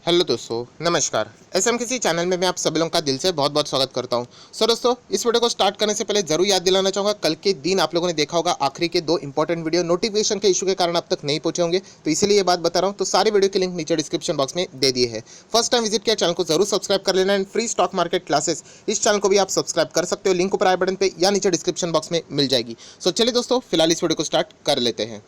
Hello दोस्तों, नमस्कार। SM किसी चैनल में मैं आप सभी लोगों का दिल से बहुत बहुत स्वागत करता हूं। सो दोस्तों, इस वीडियो को स्टार्ट करने से पहले जरूर याद दिलाना चाहूँगा, कल के दिन आप लोगों ने देखा होगा आखिरी के दो इंपॉर्टेंट वीडियो नोटिफिकेशन के इशू के कारण अब तक नहीं पहुंचे होंगे, तो इसीलिए ये बात बता रहा हूँ। तो सारे वीडियो के लिंक नीचे डिस्क्रिप्शन बॉक्स में दे दिए है। फर्स्ट टाइम विजिट किया चैनल को जरूर सब्सक्राइब कर लेना। And free stock market classes इस चैनल को भी आप सब्सक्राइब कर सकते हो, लिंक ऊपर आई बटन पर या नीचे डिस्क्रिप्शन बॉक्स में मिल जाएगी। सो चलिए दोस्तों, फिलहाल इस वीडियो को स्टार्ट कर लेते हैं।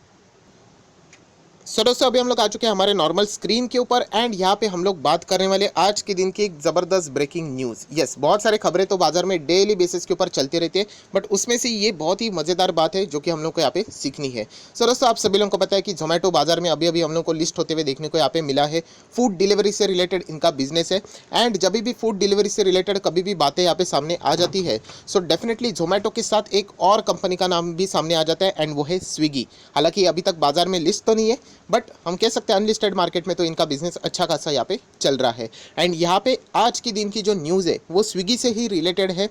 सो दोस्तों, अभी हम लोग आ चुके हैं हमारे नॉर्मल स्क्रीन के ऊपर एंड यहाँ पे हम लोग बात करने वाले आज के दिन की एक ज़बरदस्त ब्रेकिंग न्यूज़। यस, बहुत सारे खबरें तो बाजार में डेली बेसिस के ऊपर चलती रहती है, बट उसमें से ये बहुत ही मज़ेदार बात है जो कि हम लोग को यहाँ पे सीखनी है। सो दोस्तों, आप सभी लोगों को पता है कि जोमेटो बाजार में अभी अभी हम लोग को लिस्ट होते हुए देखने को यहाँ पे मिला है। फूड डिलीवरी से रिलेटेड इनका बिजनेस है एंड जब भी फूड डिलीवरी से रिलेटेड कभी भी बातें यहाँ पे सामने आ जाती है, सो डेफिनेटली जोमेटो के साथ एक और कंपनी का नाम भी सामने आ जाता है एंड वो है स्विगी। हालांकि अभी तक बाजार में लिस्ट तो नहीं है, बट हम कह सकते हैं अनलिस्टेड मार्केट में तो इनका बिजनेस अच्छा खासा यहाँ पे चल रहा है। एंड यहाँ पे आज के दिन की जो न्यूज़ है वो स्विगी से ही रिलेटेड है।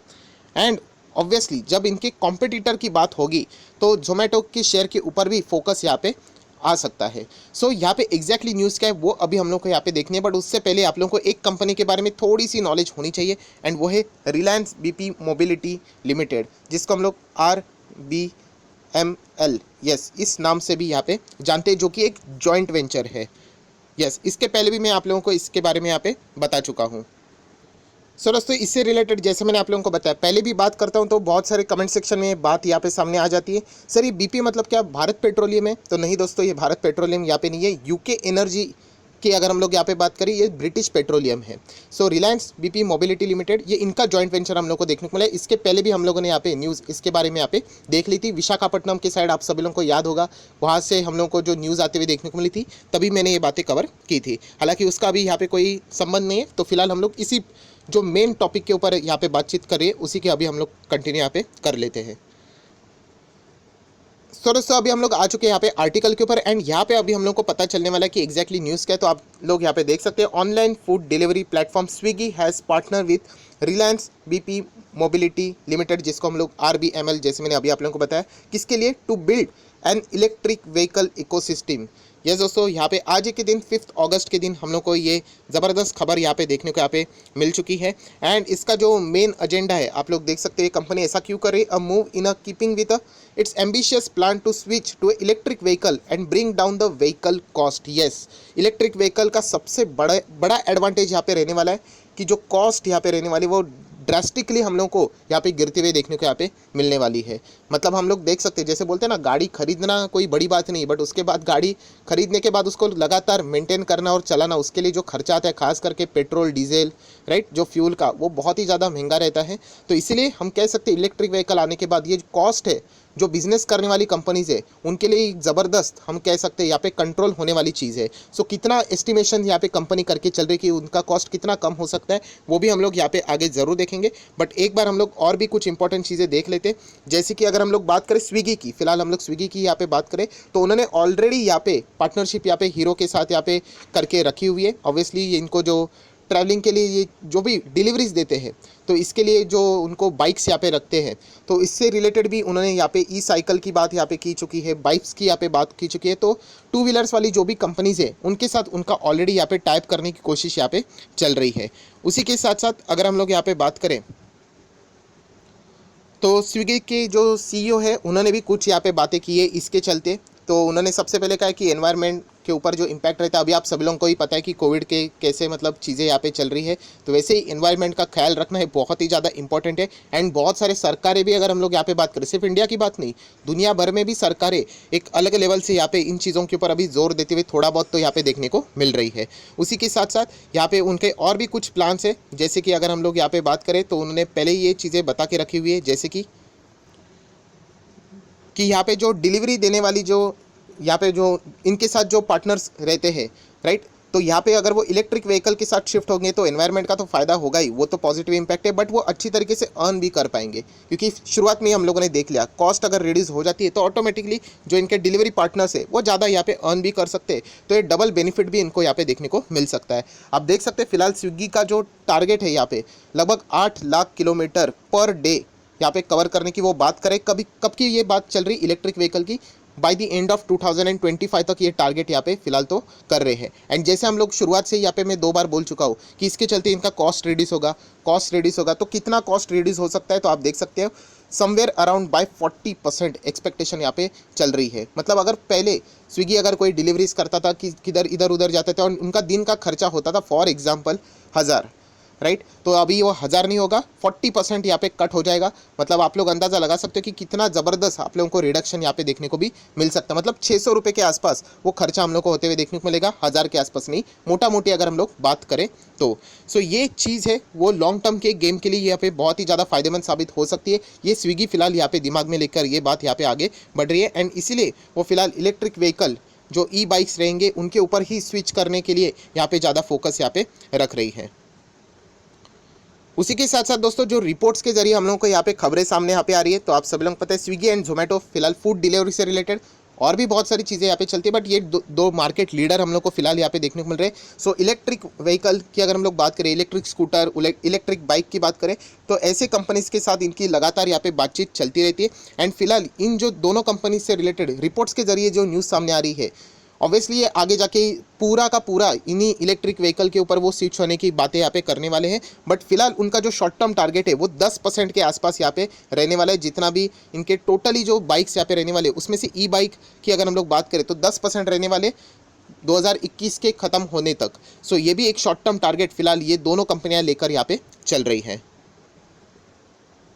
एंड ऑब्वियसली जब इनके कॉम्पिटिटर की बात होगी तो जोमेटो के शेयर के ऊपर भी फोकस यहाँ पे आ सकता है। सो यहाँ पे एग्जैक्टली न्यूज़ क्या है वो अभी हम लोग को यहाँ पे देखनी है, बट उससे पहले आप लोगों को एक कंपनी के बारे में थोड़ी सी नॉलेज होनी चाहिए एंड वो है रिलायंस बीपी मोबिलिटी लिमिटेड, जिसको हम लोग RBML, यस, इस नाम से भी यहाँ पे जानते हैं, जो कि एक जॉइंट वेंचर है। यस, इसके पहले भी मैं आप लोगों को इसके बारे में यहाँ पे बता चुका हूँ। सो दोस्तों, इससे रिलेटेड जैसे मैंने आप लोगों को बताया, पहले भी बात करता हूँ तो बहुत सारे कमेंट सेक्शन में बात यहाँ पे सामने आ जाती है, सर ये बीपी मतलब क्या भारत पेट्रोलियम है? तो नहीं दोस्तों, ये भारत पेट्रोलियम यहाँ पे नहीं है। यूके एनर्जी की अगर हम लोग यहाँ पे बात करें, ये ब्रिटिश पेट्रोलियम है। सो रिलायंस बीपी मोबिलिटी लिमिटेड, ये इनका जॉइंट वेंचर हम लोग को देखने को मिला है। इसके पहले भी हम लोगों ने यहाँ पे न्यूज़ इसके बारे में यहाँ पे देख ली थी। विशाखापट्टनम के साइड आप सभी लोगों को याद होगा, वहाँ से हम लोग को जो न्यूज़ आते हुए देखने को मिली थी, तभी मैंने ये बातें कवर की थी। हालांकि उसका अभी यहाँ पे कोई संबंध नहीं है, तो फिलहाल हम लोग इसी जो मेन टॉपिक के ऊपर यहाँ पे बातचीत करें उसी के अभी हम लोग कंटिन्यू यहाँ पे कर लेते हैं। सो दोस्तों, अभी हम लोग आ चुके हैं यहाँ पे आर्टिकल के ऊपर एंड यहाँ पे अभी हम लोग को पता चलने वाला है कि एग्जैक्टली न्यूज़ क्या है। तो आप लोग यहाँ पे देख सकते हैं, online food delivery platform Swiggy has partner with Reliance BP mobility limited, जिसको हम लोग RBML, जैसे मैंने अभी आप लोगों को बताया, किसके लिए? To build an electric vehicle ecosystem. Yes दोस्तों, यहाँ पे आज के दिन 5 अगस्त के दिन हम लोग को ये ज़बरदस्त खबर यहाँ पे देखने को यहाँ पे मिल चुकी है। एंड इसका जो मेन एजेंडा है आप लोग देख सकते हैं, कंपनी ऐसा क्यों कर रही है? A move in a keeping with its ambitious plan to switch to electric vehicle and bring down the vehicle cost. Yes, electric vehicle का सबसे बड़ा एडवांटेज यहाँ पे रहने वाला है कि जो कॉस्ट यहाँ पे रहने वाली वो ड्रास्टिकली हम लोग को यहाँ पे गिरते हुए देखने को यहाँ पे मिलने वाली है। मतलब हम लोग देख सकते हैं, जैसे बोलते हैं ना, गाड़ी खरीदना कोई बड़ी बात नहीं, बट उसके बाद गाड़ी खरीदने के बाद उसको लगातार मेंटेन करना और चलाना, उसके लिए जो खर्चा आता है, खास करके पेट्रोल डीजल, राइट, जो फ्यूल का, वो बहुत ही ज़्यादा महंगा रहता है। तो इसीलिए हम कह सकते हैं इलेक्ट्रिक व्हीकल आने के बाद ये कॉस्ट है जो बिजनेस करने वाली कंपनीज है उनके लिए एक ज़बरदस्त, हम कह सकते हैं यहाँ पे कंट्रोल होने वाली चीज़ है। सो कितना एस्टिमेशन यहाँ पे कंपनी करके चल रही है कि उनका कॉस्ट कितना कम हो सकता है, वो भी हम लोग यहाँ पे आगे ज़रूर देखेंगे। बट एक बार हम लोग और भी कुछ इंपॉर्टेंट चीज़ें देख लेते हैं, जैसे कि अगर हम लोग बात करें स्विगी की, फिलहाल हम लोग स्विगी की यहाँ पे बात करें तो उन्होंने ऑलरेडी यहाँ पे पार्टनरशिप यहाँ पे हीरो के साथ यहाँ पे करके रखी हुई है। ऑब्वियसली इनको जो ट्रैवलिंग के लिए ये जो भी डिलीवरीज देते हैं, तो इसके लिए जो उनको बाइक्स यहाँ पे रखते हैं, तो इससे रिलेटेड भी उन्होंने यहाँ पे ई साइकिल की बात यहाँ पे की चुकी है, बाइक्स की यहाँ पे बात की चुकी है। तो टू व्हीलर्स वाली जो भी कंपनीज है उनके साथ उनका ऑलरेडी यहाँ पे टाइप करने की कोशिश यहाँ पे चल रही है। उसी के साथ साथ अगर हम लोग यहाँ पे बात करें तो स्विगी के जो CEO है उन्होंने भी कुछ यहाँ पे बातें की है इसके चलते। तो उन्होंने सबसे पहले कहा कि एनवायरनमेंट के ऊपर जो इम्पैक्ट रहता है, अभी आप सभी लोगों को ही पता है कि कोविड के कैसे मतलब चीज़ें यहाँ पे चल रही है, तो वैसे ही एनवायरनमेंट का ख्याल रखना है बहुत ही ज़्यादा इंपॉर्टेंट है। एंड बहुत सारे सरकारें भी, अगर हम लोग यहाँ पे बात करें, सिर्फ इंडिया की बात नहीं, दुनिया भर में भी सरकारें एक अलग लेवल से यहाँ पे इन चीज़ों के ऊपर अभी जोर देते हुए थोड़ा बहुत तो यहाँ पे देखने को मिल रही है। उसी के साथ साथ यहाँ पे उनके और भी कुछ प्लान्स है, जैसे कि अगर हम लोग यहाँ पे बात करें तो उन्होंने पहले ही ये चीज़ें बता के रखी हुई है, जैसे कि यहाँ पे जो डिलीवरी देने वाली जो यहाँ पे जो इनके साथ जो पार्टनर्स रहते हैं, राइट, तो यहाँ पे अगर वो इलेक्ट्रिक व्हीकल के साथ शिफ्ट होंगे तो एनवायरनमेंट का तो फ़ायदा होगा ही, वो तो पॉजिटिव इम्पैक्ट है, बट वो अच्छी तरीके से अर्न भी कर पाएंगे, क्योंकि शुरुआत में ही हम लोगों ने देख लिया, कॉस्ट अगर रिड्यूस हो जाती है तो ऑटोमेटिकली जो इनके डिलीवरी पार्टनर्स है वो ज़्यादा यहाँ पे अर्न भी कर सकते हैं। तो ये डबल बेनिफिट भी इनको यहाँ पे देखने को मिल सकता है। आप देख सकते हैं फिलहाल स्विगी का जो टारगेट है यहाँ पे लगभग 8 लाख किलोमीटर पर डे यहाँ पे कवर करने की वो बात करें। कभी कब की ये बात चल रही इलेक्ट्रिक व्हीकल की? बाय द एंड ऑफ 2025 तक ये टारगेट यहाँ पे फिलहाल तो कर रहे हैं। एंड जैसे हम लोग शुरुआत से यहाँ पे मैं 2 बार बोल चुका हूँ कि इसके चलते इनका कॉस्ट रिड्यूस होगा। तो कितना कॉस्ट रिड्यूस हो सकता है, तो आप देख सकते हो समवेयर अराउंड बाय 40% एक्सपेक्टेशन यहाँ पे चल रही है। मतलब अगर पहले स्विगी अगर कोई डिलीवरीज करता था कि किधर इधर उधर जाते थे और उनका दिन का खर्चा होता था फॉर एग्जाम्पल 1000, राइट, तो अभी वो 1000 नहीं होगा, 40% यहाँ पे कट हो जाएगा। मतलब आप लोग अंदाज़ा लगा सकते हो कि कितना ज़बरदस्त आप लोगों को रिडक्शन यहाँ पे देखने को भी मिल सकता है। मतलब 600 रुपये के आसपास वो खर्चा हम लोग को होते हुए देखने को मिलेगा, 1000 के आसपास नहीं, मोटा मोटी अगर हम लोग बात करें तो। सो ये चीज़ है वो लॉन्ग टर्म के गेम के लिए यहाँ पे बहुत ही ज़्यादा फायदेमंद साबित हो सकती है। ये स्विगी फिलहाल यहाँ पे दिमाग में लेकर ये बात यहाँ पे आगे बढ़ रही है। एंड इसीलिए वो फिलहाल इलेक्ट्रिक व्हीकल जो ई बाइक्स रहेंगे उनके ऊपर ही स्विच करने के लिए यहाँ पे ज़्यादा फोकस यहाँ पे रख रही है। उसी के साथ साथ दोस्तों जो रिपोर्ट्स के जरिए हम लोगों को यहाँ पे खबरें सामने यहाँ पे आ रही है, तो आप सभी लोग पता है स्विगी एंड जोमेटो फिलहाल फूड डिलीवरी से रिलेटेड और भी बहुत सारी चीज़ें यहाँ पे चलती है, बट ये दो मार्केट लीडर हम लोग को फिलहाल यहाँ पे देखने को मिल रहे हैं। सो इलेक्ट्रिक व्हीकल की अगर हम लोग बात करें, इलेक्ट्रिक स्कूटर, इलेक्ट्रिक बाइक की बात करें, तो ऐसे कंपनीज के साथ इनकी लगातार यहाँ पे बातचीत चलती रहती है। एंड फिलहाल इन जो दोनों कंपनीज से रिलेटेड रिपोर्ट्स के जरिए जो न्यूज़ सामने आ रही है, ऑब्वियसली ये आगे जाके पूरा का पूरा इन्हीं इलेक्ट्रिक व्हीकल के ऊपर वो स्विच होने की बातें यहाँ पे करने वाले हैं। बट फिलहाल उनका जो शॉर्ट टर्म टारगेट है वो 10% के आसपास यहाँ पे रहने वाला है। जितना भी इनके टोटली जो बाइक्स यहाँ पे रहने वाले, उसमें से ई बाइक की अगर हम लोग बात करें तो 10% रहने वाले 2021 के ख़त्म होने तक। सो ये भी एक शॉर्ट टर्म टारगेट फिलहाल ये दोनों कंपनियाँ लेकर यहाँ पे चल रही हैं।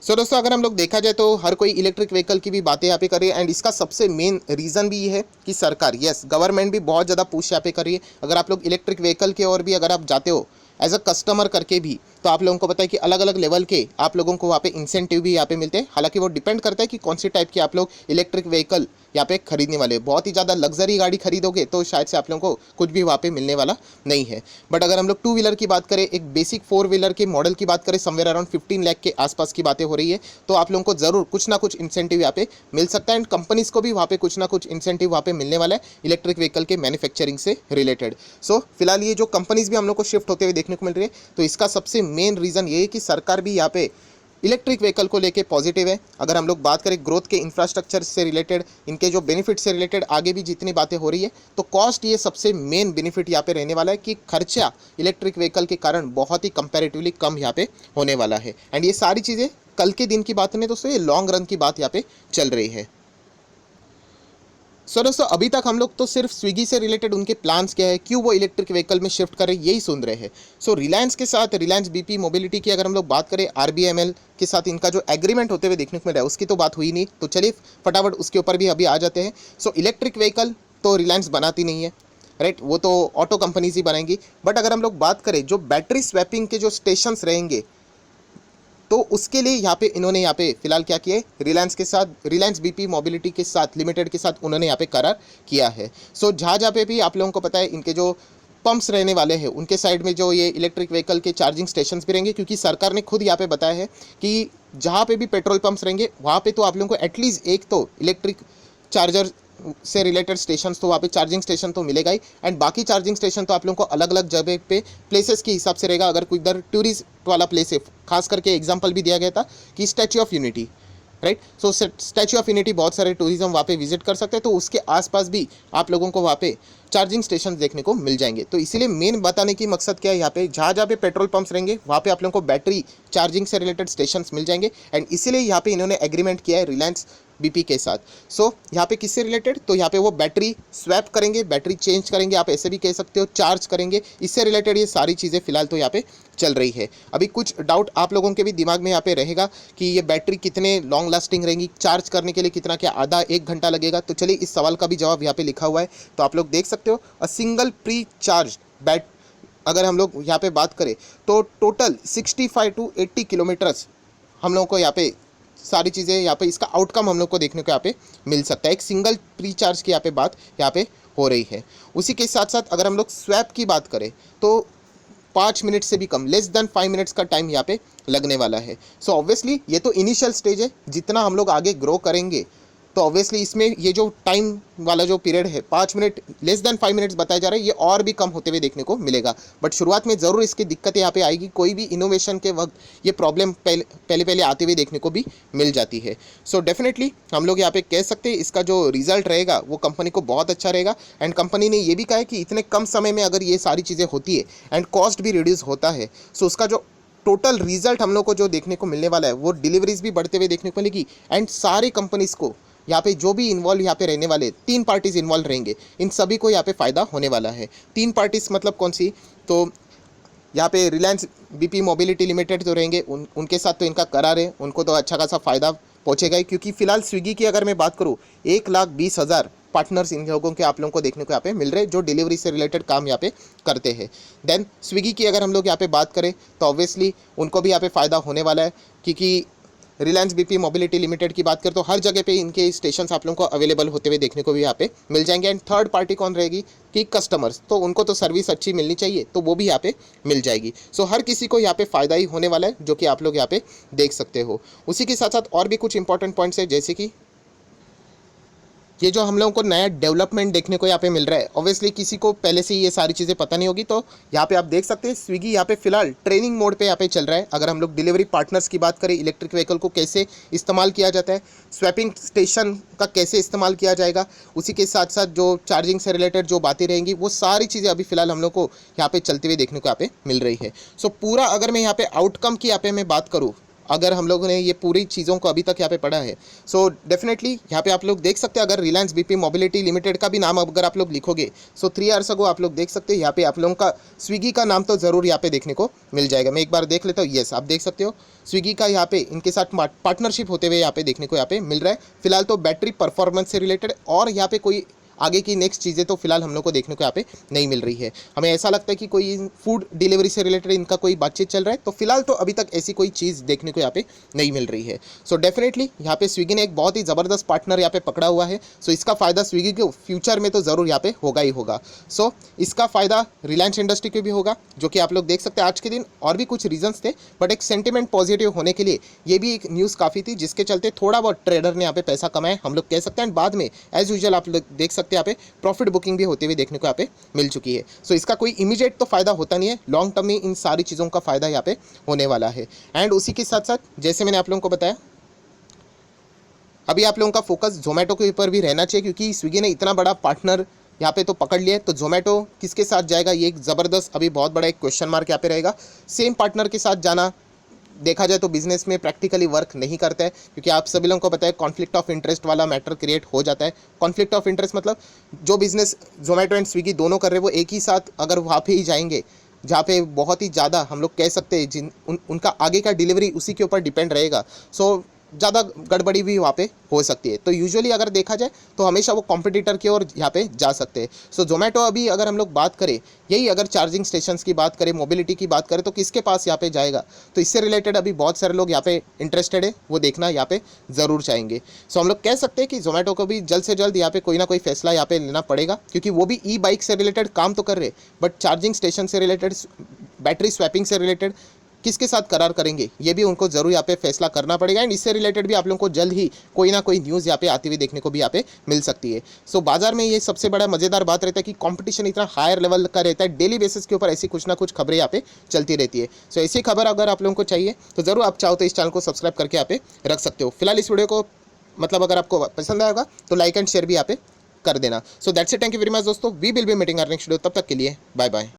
सो दोस्तों अगर हम लोग देखा जाए तो हर कोई इलेक्ट्रिक व्हीकल की भी बातें यहाँ पे कर रही है। एंड इसका सबसे मेन रीज़न भी ये है कि सरकार, यस, गवर्नमेंट भी बहुत ज़्यादा पुश यहाँ पे कर रही है। अगर आप लोग इलेक्ट्रिक व्हीकल के और भी अगर आप जाते हो एज अ कस्टमर करके भी, तो आप लोगों को पता है कि अलग अलग लेवल के आप लोगों को वहाँ पे इंसेंटिव भी यहाँ पे मिलते हैं। हालांकि वो डिपेंड करता है कि कौन सी टाइप के आप लोग इलेक्ट्रिक व्हीकल यहाँ पे खरीदने वाले। बहुत ही ज़्यादा लग्जरी गाड़ी खरीदोगे तो शायद से आप लोगों को कुछ भी वहाँ पे मिलने वाला नहीं है। बट अगर हम लोग 2 व्हीलर की बात करें, एक बेसिक 4 व्हीलर के मॉडल की बात करें, समवेयर अराउंड 15 लाख के आसपास की बातें हो रही है, तो आप लोगों को ज़रूर कुछ ना कुछ इंसेंटिव यहाँ पे मिल सकता है। एंड कंपनीज़ को भी वहाँ पे कुछ ना कुछ इंसेंटिव वहाँ पे मिलने वाला है इलेक्ट्रिक व्हीकल के मैन्युफैक्चरिंग से रिलेटेड। सो फिलहाल ये जो कंपनीज़ भी हम लोग को शिफ्ट होते हुए देखने को मिल रही है, तो इसका सबसे मेन रीज़न ये है कि सरकार भी यहाँ पे इलेक्ट्रिक व्हीकल को लेके पॉजिटिव है। अगर हम लोग बात करें ग्रोथ के इंफ्रास्ट्रक्चर से रिलेटेड, इनके जो बेनिफिट से रिलेटेड आगे भी जितनी बातें हो रही है, तो कॉस्ट ये सबसे मेन बेनिफिट यहाँ पे रहने वाला है कि खर्चा इलेक्ट्रिक व्हीकल के कारण बहुत ही कंपैरेटिवली कम यहाँ पे होने वाला है। एंड ये सारी चीज़ें कल के दिन की बात नहीं दोस्तों, ये लॉन्ग रन की बात यहाँ पे चल रही है। सो दोस्तों अभी तक हम लोग तो सिर्फ स्विगी से रिलेटेड उनके प्लान्स क्या है, क्यों वो इलेक्ट्रिक व्हीकल में शिफ्ट कर रहे हैं, यही सुन रहे हैं। सो रिलायंस के साथ, रिलायंस बीपी मोबिलिटी की अगर हम लोग बात करें, आरबीएमएल के साथ इनका जो एग्रीमेंट होते हुए देखने को मिल रहा है, उसकी तो बात हुई नहीं, तो चलिए फटाफट उसके ऊपर भी अभी आ जाते हैं। सो इलेक्ट्रिक व्हीकल तो रिलायंस बनाती नहीं है, राइट, वो तो ऑटो कंपनीज ही बनाएंगी। बट अगर हम लोग बात करें जो बैटरी स्वैपिंग के जो स्टेशंस रहेंगे, तो उसके लिए यहाँ पे इन्होंने यहाँ पे फिलहाल क्या किया है, रिलायंस के साथ, रिलायंस बीपी मोबिलिटी के साथ लिमिटेड के साथ उन्होंने यहाँ पे करार किया है। सो जहाँ जहाँ पे भी आप लोगों को पता है इनके जो पंप्स रहने वाले हैं, उनके साइड में जो ये इलेक्ट्रिक व्हीकल के चार्जिंग स्टेशंस भी रहेंगे, क्योंकि सरकार ने खुद यहाँ पे बताया है कि जहाँ पे भी पेट्रोल पंप्स रहेंगे वहाँ पे तो आप लोगों को एटलीस्ट एक तो इलेक्ट्रिक चार्जर से रिलेटेड स्टेशन, तो वहाँ पे चार्जिंग स्टेशन तो मिलेगा ही। एंड बाकी चार्जिंग स्टेशन तो आप लोगों को अलग अलग जगह पे प्लेसेस के हिसाब से रहेगा। अगर कोई इधर टूरिस्ट वाला प्लेस है, खास करके एग्जांपल भी दिया गया था कि statue of unity, right, so statue of unity बहुत सारे टूरिज्म वहाँ पे विजिट कर सकते हैं, तो उसके आसपास भी आप लोगों को वहाँ पे चार्जिंग स्टेशन देखने को मिल जाएंगे। तो इसीलिए मेन बताने की मकसद क्या है, यहाँ पे जहाँ जहाँ पे पेट्रोल पंप्स रहेंगे वहाँ पे आप लोगों को बैटरी चार्जिंग से रिलेटेड स्टेशंस मिल जाएंगे। एंड इसीलिए यहाँ पे इन्होंने एग्रीमेंट किया है रिलायंस बीपी के साथ। सो यहाँ पे किससे रिलेटेड, तो यहाँ पे वो बैटरी स्वैप करेंगे, बैटरी चेंज करेंगे, आप ऐसे भी कह सकते हो चार्ज करेंगे, इससे रिलेटेड ये सारी चीज़ें फिलहाल तो यहाँ पे चल रही है। अभी कुछ डाउट आप लोगों के भी दिमाग में यहाँ पे रहेगा कि ये बैटरी कितने लॉन्ग लास्टिंग रहेंगी, चार्ज करने के लिए कितना, क्या आधा 1 घंटा लगेगा, तो चलिए इस सवाल का भी जवाब यहाँ पे लिखा हुआ है, तो आप लोग देख सकते हो। अ सिंगल प्री चार्ज अगर हम लोग यहाँ पे बात करें तो टोटल 65 to 80 किलोमीटर्स हम लोगों को यहाँ पे सारी चीज़ें यहाँ पे इसका आउटकम हम लोग को देखने को यहाँ पे मिल सकता है। एक सिंगल प्री चार्ज की यहाँ पे बात यहाँ पे हो रही है। उसी के साथ साथ अगर हम लोग स्वैप की बात करें तो 5 मिनट से भी कम, लेस देन 5 मिनट्स का टाइम यहाँ पे लगने वाला है। सो ऑब्वियसली ये तो इनिशियल स्टेज है, जितना हम लोग आगे ग्रो करेंगे तो ऑब्वियसली इसमें ये जो टाइम वाला जो पीरियड है 5 मिनट लेस देन 5 मिनट्स बताया जा रहा है, ये और भी कम होते हुए देखने को मिलेगा। बट शुरुआत में ज़रूर इसकी दिक्कत यहाँ पे आएगी, कोई भी इनोवेशन के वक्त ये प्रॉब्लम पहले पहले आते हुए देखने को भी मिल जाती है। सो डेफिनेटली हम लोग यहाँ पे कह सकते हैं इसका जो रिजल्ट रहेगा वो कंपनी को बहुत अच्छा रहेगा। एंड कंपनी ने ये भी कहा है कि इतने कम समय में अगर ये सारी चीज़ें होती है एंड कॉस्ट भी रिड्यूस होता है, सो उसका जो टोटल रिजल्ट हम लोग को जो देखने को मिलने वाला है वो डिलीवरीज भी बढ़ते हुए देखने को मिलेगी। एंड सारी कंपनीज को यहाँ पे जो भी इन्वॉल्व यहाँ पे रहने वाले 3 पार्टीज इन्वॉल्व रहेंगे, इन सभी को यहाँ पे फ़ायदा होने वाला है। 3 पार्टीज मतलब कौन सी, तो यहाँ पे रिलायंस बीपी मोबिलिटी लिमिटेड तो रहेंगे, उनके साथ तो इनका करार है, उनको तो अच्छा खासा फ़ायदा पहुँचेगा ही। क्योंकि फिलहाल स्विगी की अगर मैं बात करूँ 1,20,000 पार्टनर्स इन लोगों के आप लोगों को देखने को यहाँ पे मिल रहे हैं जो डिलीवरी से रिलेटेड काम यहाँ पे करते हैं। देन स्विगी की अगर हम लोग यहाँ पे बात करें तो ऑब्वियसली उनको भी यहाँ पे फ़ायदा होने वाला है, क्योंकि रिलायंस बीपी मोबिलिटी लिमिटेड की बात करें तो हर जगह पे इनके स्टेशंस आप लोगों को अवेलेबल होते हुए देखने को भी यहाँ पे मिल जाएंगे। एंड थर्ड पार्टी कौन रहेगी कि कस्टमर्स, तो उनको तो सर्विस अच्छी मिलनी चाहिए तो वो भी यहाँ पे मिल जाएगी। सो हर किसी को यहाँ पे फ़ायदा ही होने वाला है, जो कि आप लोग यहाँ पे देख सकते हो। उसी के साथ साथ और भी कुछ इंपॉर्टेंट पॉइंट्स है, जैसे कि ये जो हम लोगों को नया डेवलपमेंट देखने को यहाँ पे मिल रहा है। ऑब्वियसली किसी को पहले से ये सारी चीज़ें पता नहीं होगी, तो यहाँ पे आप देख सकते हैं स्विगी यहाँ पे फिलहाल ट्रेनिंग मोड पे यहाँ पे चल रहा है। अगर हम लोग डिलीवरी पार्टनर्स की बात करें, इलेक्ट्रिक व्हीकल को कैसे इस्तेमाल किया जाता है, स्वैपिंग स्टेशन का कैसे इस्तेमाल किया जाएगा, उसी के साथ साथ जो चार्जिंग से रिलेटेड जो बातें रहेंगी, वो सारी चीज़ें अभी फिलहाल हम लोग को यहाँ पे चलते हुए देखने को यहाँ पे मिल रही है। सो पूरा अगर मैं यहाँ पे आउटकम की यहाँ पे मैं बात करूँ, अगर हम लोगों ने ये पूरी चीज़ों को अभी तक यहाँ पे पढ़ा है, सो डेफिनेटली यहाँ पे आप लोग देख सकते हैं, अगर रिलायंस बीपी मोबिलिटी लिमिटेड का भी नाम अगर आप लोग लिखोगे, सो 3 आवर्स अगो आप लोग देख सकते हैं यहाँ पे आप लोगों का स्विगी का नाम तो ज़रूर यहाँ पे देखने को मिल जाएगा। मैं एक बार देख लेता हूँ, येस आप देख सकते हो स्विगी का यहाँ पे इनके साथ पार्टनरशिप होते हुए यहाँ पे देखने को यहाँ पे मिल रहा है। फिलहाल तो बैटरी परफॉर्मेंस से रिलेटेड और यहाँ पे कोई आगे की नेक्स्ट चीज़ें तो फिलहाल हम लोग को देखने को यहाँ पे नहीं मिल रही है। हमें ऐसा लगता है कि कोई फूड डिलीवरी से रिलेटेड इनका कोई बातचीत चल रहा है, तो फिलहाल तो अभी तक ऐसी कोई चीज़ देखने को यहाँ पे नहीं मिल रही है। सो डेफिनेटली यहाँ पे स्विगी ने एक बहुत ही ज़बरदस्त पार्टनर यहाँ पे पकड़ा हुआ है। सो इसका फ़ायदा स्विगी के फ्यूचर में तो ज़रूर यहाँ पे होगा ही होगा। सो इसका फ़ायदा रिलायंस इंडस्ट्री को भी होगा, जो कि आप लोग देख सकते हैं आज के दिन और भी कुछ रीजंस थे, बट एक सेंटिमेंट पॉजिटिव होने के लिए ये भी एक न्यूज़ काफ़ी थी, जिसके चलते थोड़ा बहुत ट्रेडर ने यहाँ पे पैसा कमाया हम लोग कह सकते हैं। बाद में एज यूजुअल आप लोग देख सकते हैं यहाँ पे प्रॉफिट बुकिंग भी होते हुए देखने को यहाँ पे मिल चुकी है। सो इसका कोई इमीडिएट तो फायदा होता नहीं है, लॉन्ग टर्म में इन सारी चीज़ों का फायदा यहाँ पे होने वाला है। एंड उसी के साथ साथ जैसे मैंने आप लोगों को बताया, अभी आप लोगों का फोकस जोमेटो के ऊपर भी रहना चाहिए, क्योंकि स्विगी ने इतना बड़ा पार्टनर यहाँ पे तो पकड़ लिया है, तो जोमेटो किसके साथ जाएगा ये एक ज़बरदस्त अभी बहुत बड़ा एक क्वेश्चन मार्क यहाँ पे रहेगा। सेम पार्टनर के साथ जाना देखा जाए तो बिजनेस में प्रैक्टिकली वर्क नहीं करता है, क्योंकि आप सभी लोगों को पता है कॉन्फ्लिक्ट ऑफ इंटरेस्ट वाला मैटर क्रिएट हो जाता है। कॉन्फ्लिक्ट ऑफ इंटरेस्ट मतलब जो बिजनेस जोमेटो एंड स्विगी दोनों कर रहे हैं वो एक ही साथ अगर वहाँ पे ही जाएंगे जहाँ पे बहुत ही ज़्यादा हम लोग कह सकते हैं उनका आगे का डिलीवरी उसी के ऊपर डिपेंड रहेगा, सो ज़्यादा गड़बड़ी भी वहाँ पे हो सकती है। तो यूजुअली अगर देखा जाए तो हमेशा वो कॉम्पिटिटर की ओर यहाँ पे जा सकते हैं। सो जोमेटो अभी अगर हम लोग बात करें, यही अगर चार्जिंग स्टेशंस की बात करें, मोबिलिटी की बात करें, तो किसके पास यहाँ पे जाएगा, तो इससे रिलेटेड अभी बहुत सारे लोग यहाँ पे इंटरेस्टेड है, वो देखना यहाँ पे ज़रूर चाहेंगे। सो हम लोग कह सकते हैं कि जोमेटो को भी जल्द से जल्द यहाँ पे कोई ना कोई फैसला यहाँ पे लेना पड़ेगा, क्योंकि वो भी ई बाइक से रिलेटेड काम तो कर रहे, बट चार्जिंग स्टेशन से रिलेटेड, बैटरी स्वैपिंग से रिलेटेड किसके साथ करार करेंगे ये भी उनको जरूर यहाँ पे फैसला करना पड़ेगा। एंड इससे रिलेटेड भी आप लोगों को जल्द ही कोई ना कोई न्यूज़ यहाँ पे आती हुई देखने को भी यहाँ पे मिल सकती है। सो बाजार में ये सबसे बड़ा मज़ेदार बात रहता है कि कंपटीशन इतना हायर लेवल का रहता है, डेली बेसिस के ऊपर ऐसी कुछ ना कुछ खबरें यहाँ पे चलती रहती है। सो ऐसी खबर अगर आप लोगों को चाहिए तो ज़रूर आप चाहो तो इस चैनल को सब्सक्राइब करके यहाँ पे रख सकते हो। फिलहाल इस वीडियो को मतलब अगर आपको पसंद आएगा तो लाइक एंड शेयर भी यहाँ पे कर देना। So that's it, thank you very much दोस्तों, we will be meeting our next video, तब तक के लिए बाय बाय।